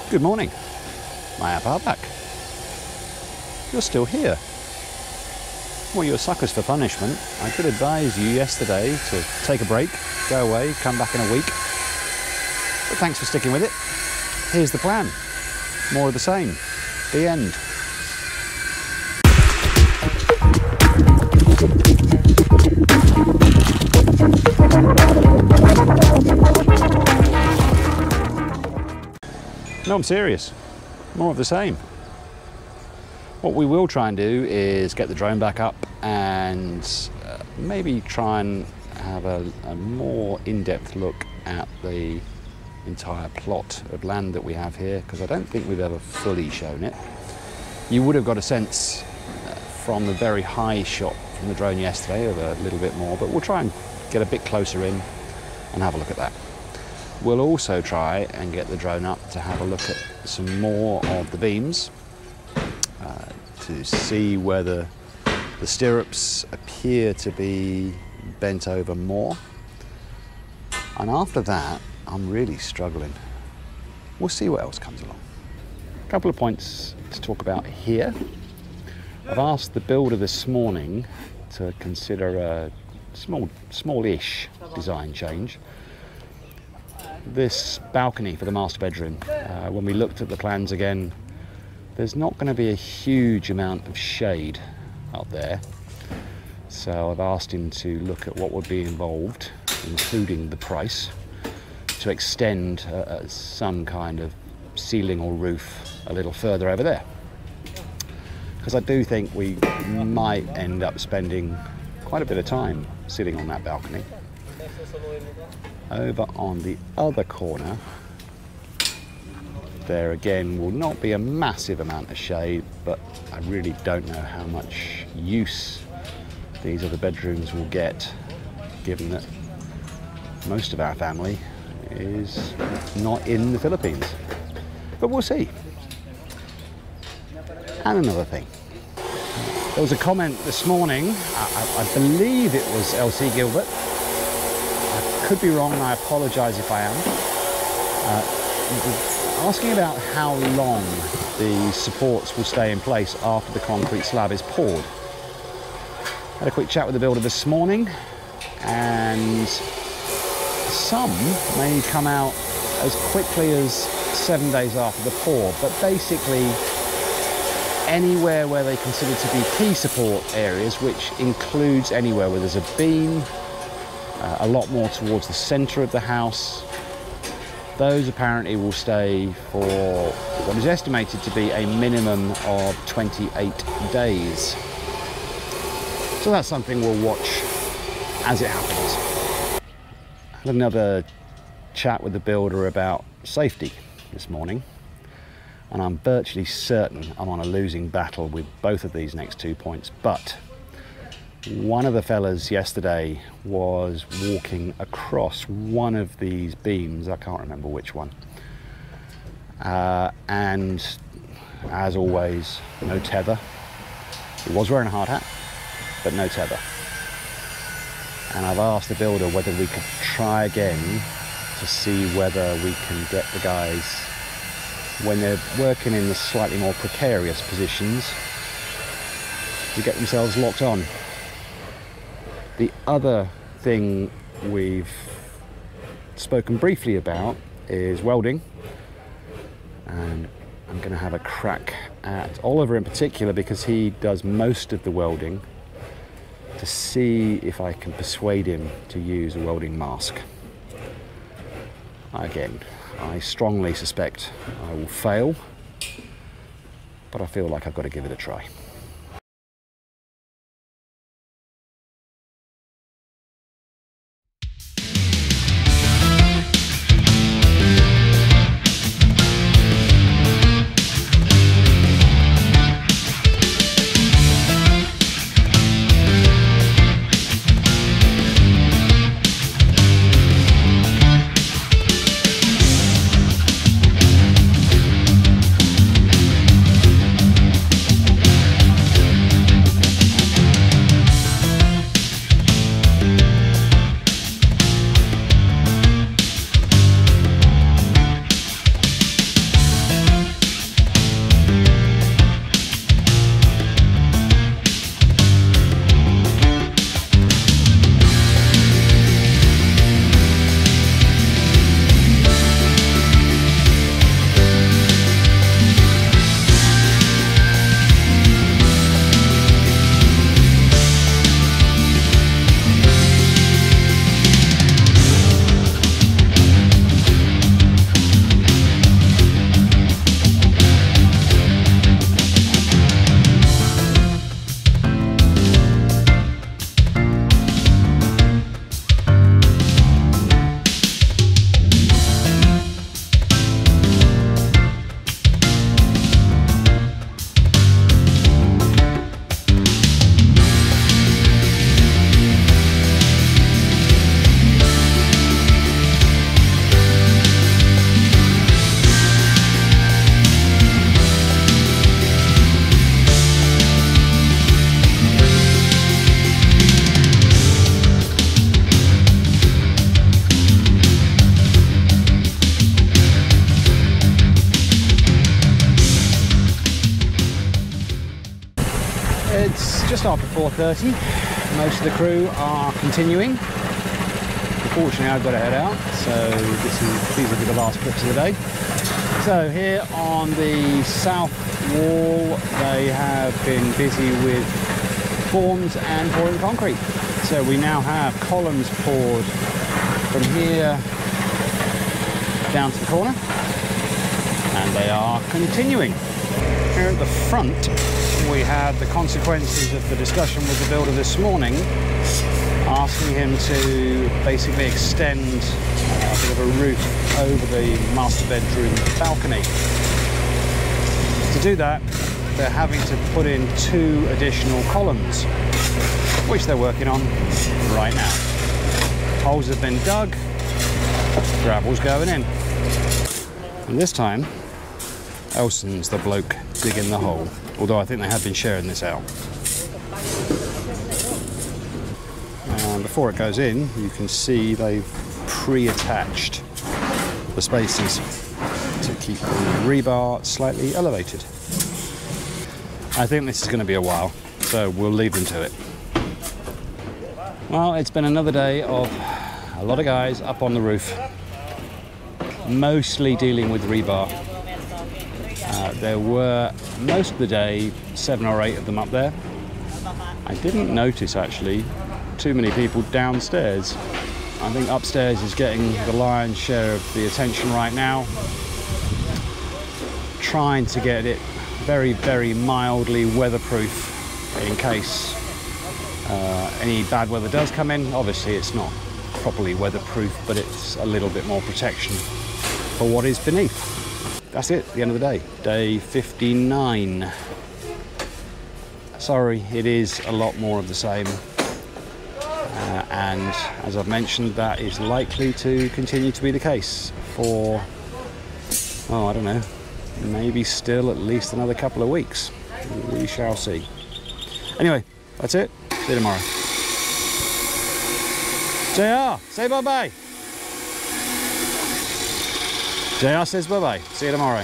Good morning. My app are back. You're still here. Well, you're suckers for punishment. I could advise you yesterday to take a break, go away, come back in a week. But thanks for sticking with it. Here's the plan. More of the same. The end. No, I'm serious. More of the same. What we will try and do is get the drone back up and maybe try and have a more in-depth look at the entire plot of land that we have here, because I don't think we've ever fully shown it. You would have got a sense from the very high shot from the drone yesterday of a little bit more, but we'll try and get a bit closer in and have a look at that. We'll also try and get the drone up to have a look at some more of the beams to see whether the stirrups appear to be bent over more. And after that, I'm really struggling. We'll see what else comes along. A couple of points to talk about here. I've asked the builder this morning to consider a smallish design change. This balcony for the master bedroom, when we looked at the plans again, there's not going to be a huge amount of shade up there. So I've asked him to look at what would be involved, including the price, to extend some kind of ceiling or roof a little further over there. Because I do think we might end up spending quite a bit of time sitting on that balcony. Over on the other corner, there again will not be a massive amount of shade, but I really don't know how much use these other bedrooms will get, given that most of our family is not in the Philippines. But we'll see. And another thing. There was a comment this morning, I believe it was LC Gilbert. I could be wrong, and I apologise if I am. Asking about how long the supports will stay in place after the concrete slab is poured. Had a quick chat with the builder this morning, and some may come out as quickly as 7 days after the pour, but basically anywhere where they consider to be key support areas, which includes anywhere where there's a beam, a lot more towards the centre of the house, those apparently will stay for what is estimated to be a minimum of 28 days. So that's something we'll watch as it happens. I had another chat with the builder about safety this morning, and I'm virtually certain I'm on a losing battle with both of these next 2 points, but one of the fellas yesterday was walking across one of these beams, I can't remember which one, and as always, no tether. He was wearing a hard hat, but no tether. And I've asked the builder whether we could try again to see whether we can get the guys, when they're working in the slightly more precarious positions, to get themselves locked on. The other thing we've spoken briefly about is welding, and I'm going to have a crack at Oliver in particular, because he does most of the welding, to see if I can persuade him to use a welding mask. Again, I strongly suspect I will fail, but I feel like I've got to give it a try. just after 4:30. Most of the crew are continuing. Unfortunately, I've got to head out, so these will be the last clips of the day. So here on the south wall, they have been busy with forms and pouring concrete. So we now have columns poured from here down to the corner, and they are continuing. Here at the front, we had the consequences of the discussion with the builder this morning, asking him to basically extend a bit of a roof over the master bedroom balcony. To do that, they're having to put in 2 additional columns, which they're working on right now. Holes have been dug, gravel's going in. And this time, Elson's the bloke digging the hole, although I think they have been sharing this out. And before it goes in, you can see they've pre-attached the spaces to keep the rebar slightly elevated. I think this is going to be a while, so we'll leave them to it. Well, it's been another day of a lot of guys up on the roof, mostly dealing with rebar. There were, most of the day, 7 or 8 of them up there. I didn't notice, actually, too many people downstairs. I think upstairs is getting the lion's share of the attention right now. Trying to get it very, very mildly weatherproof in case any bad weather does come in. Obviously, it's not properly weatherproof, but it's a little bit more protection for what is beneath. That's it, the end of the day. Day 59. Sorry, it is a lot more of the same. And as I've mentioned, that is likely to continue to be the case for, oh, I don't know, maybe still at least another couple of weeks. We shall see. Anyway, that's it. See you tomorrow. JR, say bye-bye. JR says bye-bye. See you tomorrow.